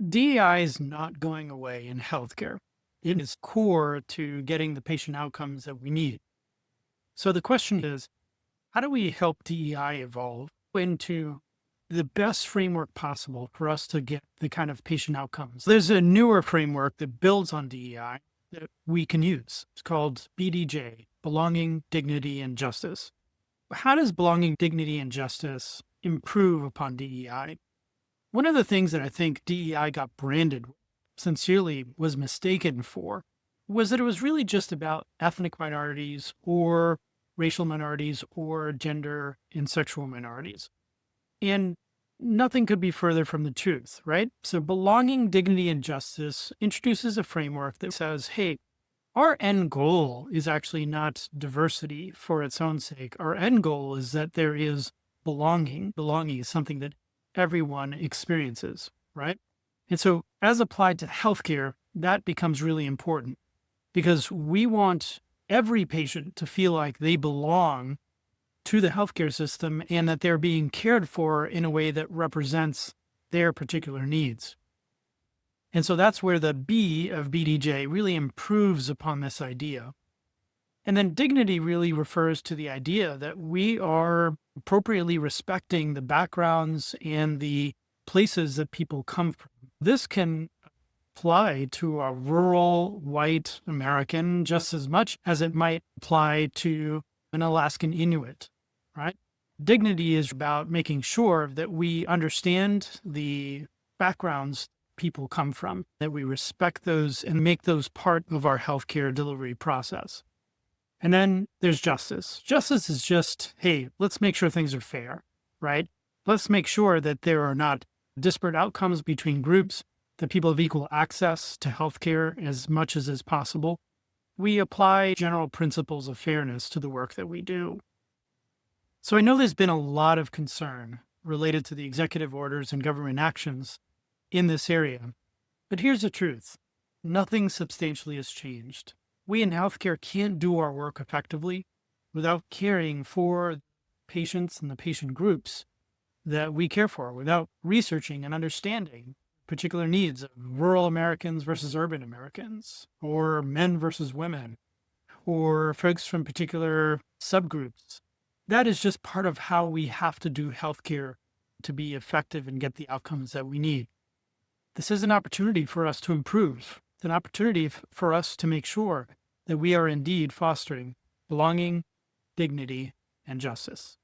DEI is not going away in healthcare. It is core to getting the patient outcomes that we need. So the question is, how do we help DEI evolve into the best framework possible for us to get the kind of patient outcomes? There's a newer framework that builds on DEI that we can use. It's called BDJ, Belonging, Dignity, and Justice. How does belonging, dignity, and justice improve upon DEI? One of the things that I think DEI got branded sincerely was mistaken for was that it was really just about ethnic minorities or racial minorities or gender and sexual minorities. And nothing could be further from the truth, right? So belonging, dignity, and justice introduces a framework that says, hey, our end goal is actually not diversity for its own sake. Our end goal is that there is belonging. Belonging is something that everyone experiences, right? And so as applied to healthcare, that becomes really important because we want every patient to feel like they belong to the healthcare system and that they're being cared for in a way that represents their particular needs. And so that's where the B of BDJ really improves upon this idea. And then dignity really refers to the idea that we are appropriately respecting the backgrounds and the places that people come from. This can apply to a rural white American just as much as it might apply to an Alaskan Inuit, right? Dignity is about making sure that we understand the backgrounds people come from, that we respect those and make those part of our healthcare delivery process. And then there's justice. Justice is just, hey, let's make sure things are fair, right? Let's make sure that there are not disparate outcomes between groups, that people have equal access to healthcare as much as is possible. We apply general principles of fairness to the work that we do. So I know there's been a lot of concern related to the executive orders and government actions in this area. But here's the truth. Nothing substantially has changed. We in healthcare can't do our work effectively without caring for patients and the patient groups that we care for, without researching and understanding particular needs of rural Americans versus urban Americans, or men versus women, or folks from particular subgroups. That is just part of how we have to do healthcare to be effective and get the outcomes that we need. This is an opportunity for us to improve. It's an opportunity for us to make sure that we are indeed fostering belonging, dignity, and justice.